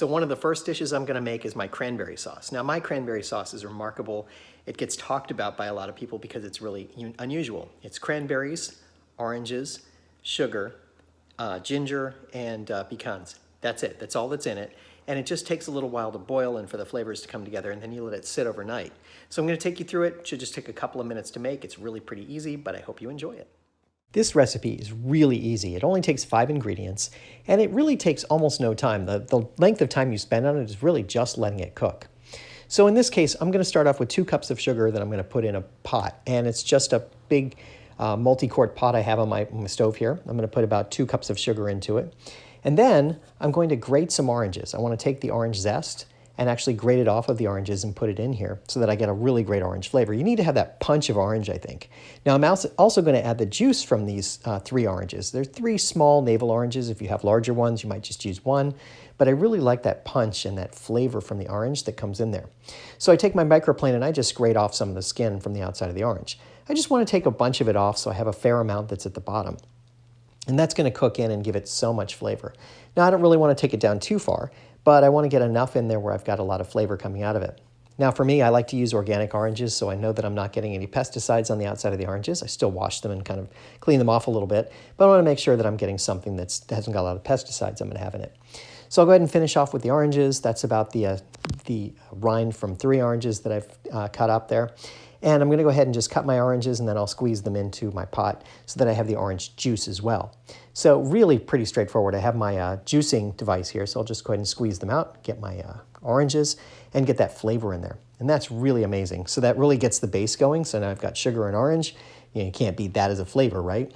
So one of the first dishes I'm gonna make is my cranberry sauce. Now my cranberry sauce is remarkable. It gets talked about by a lot of people because it's really unusual. It's cranberries, oranges, sugar, ginger, and pecans. That's it, that's all that's in it. And it just takes a little while to boil and for the flavors to come together, and then you let it sit overnight. So I'm gonna take you through it. It should just take a couple of minutes to make. It's really pretty easy, but I hope you enjoy it. This recipe is really easy. It only takes 5 ingredients, and it really takes almost no time. The length of time you spend on it is really just letting it cook. So in this case, I'm going to start off with 2 cups of sugar that I'm going to put in a pot, and it's just a big multi-quart pot I have on my stove here. I'm going to put about 2 cups of sugar into it. And then I'm going to grate some oranges. I want to take the orange zest and actually grate it off of the oranges and put it in here so that I get a really great orange flavor. You need to have that punch of orange, I think. Now I'm also going to add the juice from these 3 oranges. There's 3 small navel oranges. If you have larger ones, you might just use 1. But I really like that punch and that flavor from the orange that comes in there. So I take my microplane and I just grate off some of the skin from the outside of the orange. I just want to take a bunch of it off so I have a fair amount that's at the bottom. And that's going to cook in and give it so much flavor. Now I don't really want to take it down too far, but I want to get enough in there where I've got a lot of flavor coming out of it. Now for me, I like to use organic oranges, so I know that I'm not getting any pesticides on the outside of the oranges. I still wash them and kind of clean them off a little bit, but I want to make sure that I'm getting something that hasn't got a lot of pesticides I'm going to have in it. So I'll go ahead and finish off with the oranges. That's about the rind from 3 oranges that I've cut up there. And I'm going to go ahead and just cut my oranges, and then I'll squeeze them into my pot so that I have the orange juice as well. So really pretty straightforward. I have my juicing device here, so I'll just go ahead and squeeze them out, get my oranges, and get that flavor in there. And that's really amazing. So that really gets the base going. So now I've got sugar and orange. You can't beat that as a flavor, right?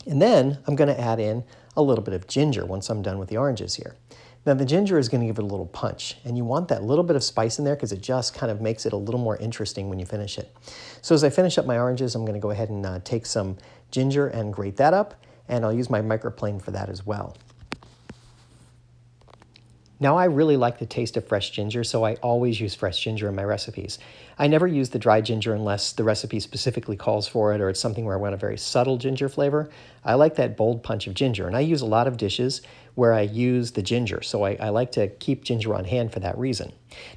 And then I'm going to add in a little bit of ginger once I'm done with the oranges here. Now the ginger is going to give it a little punch, and you want that little bit of spice in there because it just kind of makes it a little more interesting when you finish it. So as I finish up my oranges, I'm going to go ahead and take some ginger and grate that up, and I'll use my microplane for that as well. Now I really like the taste of fresh ginger, so I always use fresh ginger in my recipes. I never use the dry ginger unless the recipe specifically calls for it or it's something where I want a very subtle ginger flavor. I like that bold punch of ginger, and I use a lot of dishes where I use the ginger, so I like to keep ginger on hand for that reason.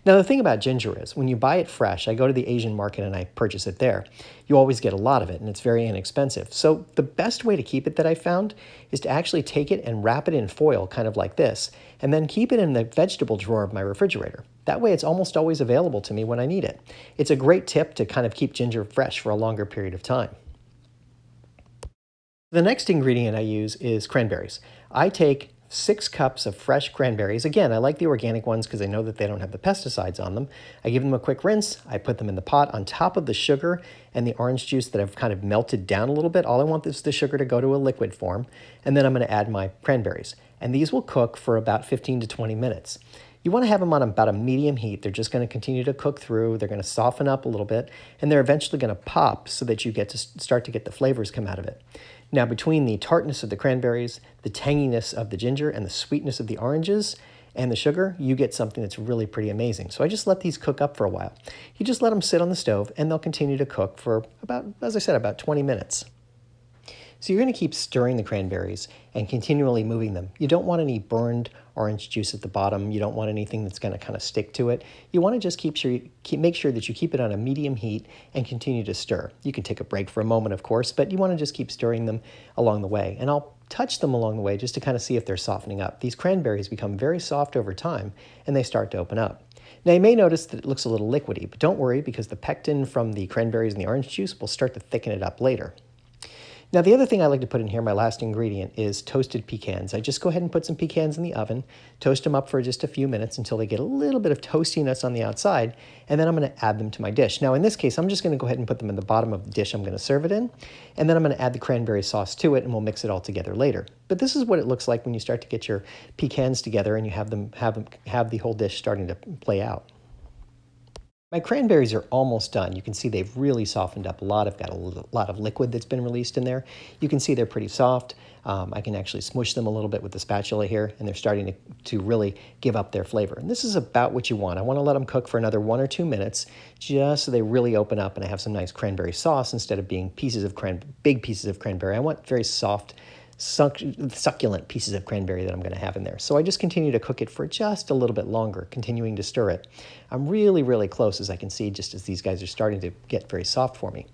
Now the thing about ginger is, when you buy it fresh, I go to the Asian market and I purchase it there, you always get a lot of it and it's very inexpensive. So the best way to keep it that I found is to actually take it and wrap it in foil, kind of like this, and then keep it in the vegetable drawer of my refrigerator. That way it's almost always available to me when I need it. It's a great tip to kind of keep ginger fresh for a longer period of time. The next ingredient I use is cranberries. I take 6 cups of fresh cranberries. Again, I like the organic ones because I know that they don't have the pesticides on them. I give them a quick rinse. I put them in the pot on top of the sugar and the orange juice that I've kind of melted down a little bit. All I want is the sugar to go to a liquid form, and then I'm going to add my cranberries. And these will cook for about 15 to 20 minutes. You want to have them on about a medium heat. They're just going to continue to cook through. They're going to soften up a little bit, and they're eventually going to pop so that you get to start to get the flavors come out of it. Now, between the tartness of the cranberries, the tanginess of the ginger, and the sweetness of the oranges and the sugar, you get something that's really pretty amazing. So I just let these cook up for a while. You just let them sit on the stove, and they'll continue to cook for about, as I said, about 20 minutes. So you're going to keep stirring the cranberries and continually moving them. You don't want any burned orange juice at the bottom. You don't want anything that's going to kind of stick to it. You want to just make sure that you keep it on a medium heat and continue to stir. You can take a break for a moment, of course, but you want to just keep stirring them along the way. And I'll touch them along the way just to kind of see if they're softening up. These cranberries become very soft over time, and they start to open up. Now you may notice that it looks a little liquidy, but don't worry because the pectin from the cranberries and the orange juice will start to thicken it up later. Now the other thing I like to put in here, my last ingredient, is toasted pecans. I just go ahead and put some pecans in the oven, toast them up for just a few minutes until they get a little bit of toastiness on the outside, and then I'm going to add them to my dish. Now in this case, I'm just going to go ahead and put them in the bottom of the dish I'm going to serve it in, and then I'm going to add the cranberry sauce to it, and we'll mix it all together later. But this is what it looks like when you start to get your pecans together and you have the whole dish starting to play out. My cranberries are almost done. You can see they've really softened up a lot. I've got a lot of liquid that's been released in there. You can see they're pretty soft. I can actually smush them a little bit with the spatula here, and they're starting to really give up their flavor. And this is about what you want. I want to let them cook for another 1 or 2 minutes, just so they really open up and I have some nice cranberry sauce instead of being big pieces of cranberry. I want very soft, succulent pieces of cranberry that I'm going to have in there. So I just continue to cook it for just a little bit longer, continuing to stir it. I'm really, really close, as I can see, just as these guys are starting to get very soft for me.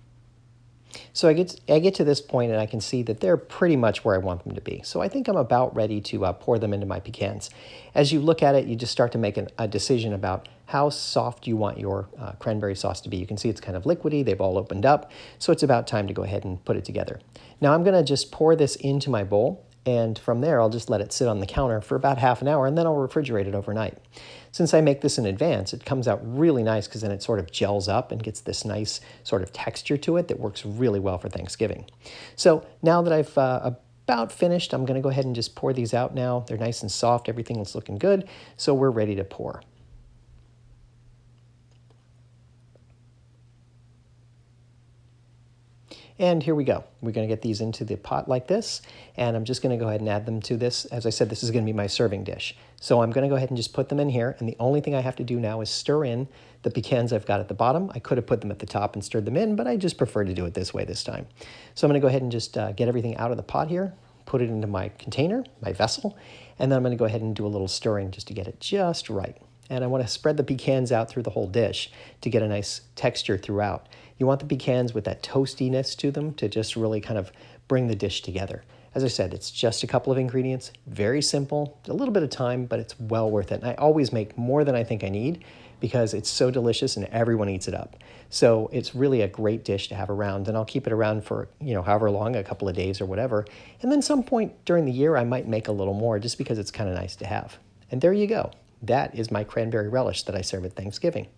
So I get to this point and I can see that they're pretty much where I want them to be. So I think I'm about ready to pour them into my pecans. As you look at it, you just start to make a decision about how soft you want your cranberry sauce to be. You can see it's kind of liquidy, they've all opened up, so it's about time to go ahead and put it together. Now I'm gonna just pour this into my bowl, and from there I'll just let it sit on the counter for about half an hour, and then I'll refrigerate it overnight. Since I make this in advance, it comes out really nice because then it sort of gels up and gets this nice sort of texture to it that works really well for Thanksgiving. So now that I've about finished, I'm gonna go ahead and just pour these out now. They're nice and soft, everything is looking good, so we're ready to pour. And here we go. We're going to get these into the pot like this, and I'm just going to go ahead and add them to this. As I said, this is going to be my serving dish. So I'm going to go ahead and just put them in here, and the only thing I have to do now is stir in the pecans I've got at the bottom. I could have put them at the top and stirred them in, but I just prefer to do it this way this time. So I'm going to go ahead and just get everything out of the pot here, put it into my container, my vessel, and then I'm going to go ahead and do a little stirring just to get it just right. And I want to spread the pecans out through the whole dish to get a nice texture throughout. You want the pecans with that toastiness to them to just really kind of bring the dish together. As I said, it's just a couple of ingredients, very simple, a little bit of time, but it's well worth it. And I always make more than I think I need because it's so delicious and everyone eats it up. So it's really a great dish to have around, and I'll keep it around for, however long, a couple of days or whatever. And then some point during the year, I might make a little more just because it's kind of nice to have. And there you go. That is my cranberry relish that I serve at Thanksgiving.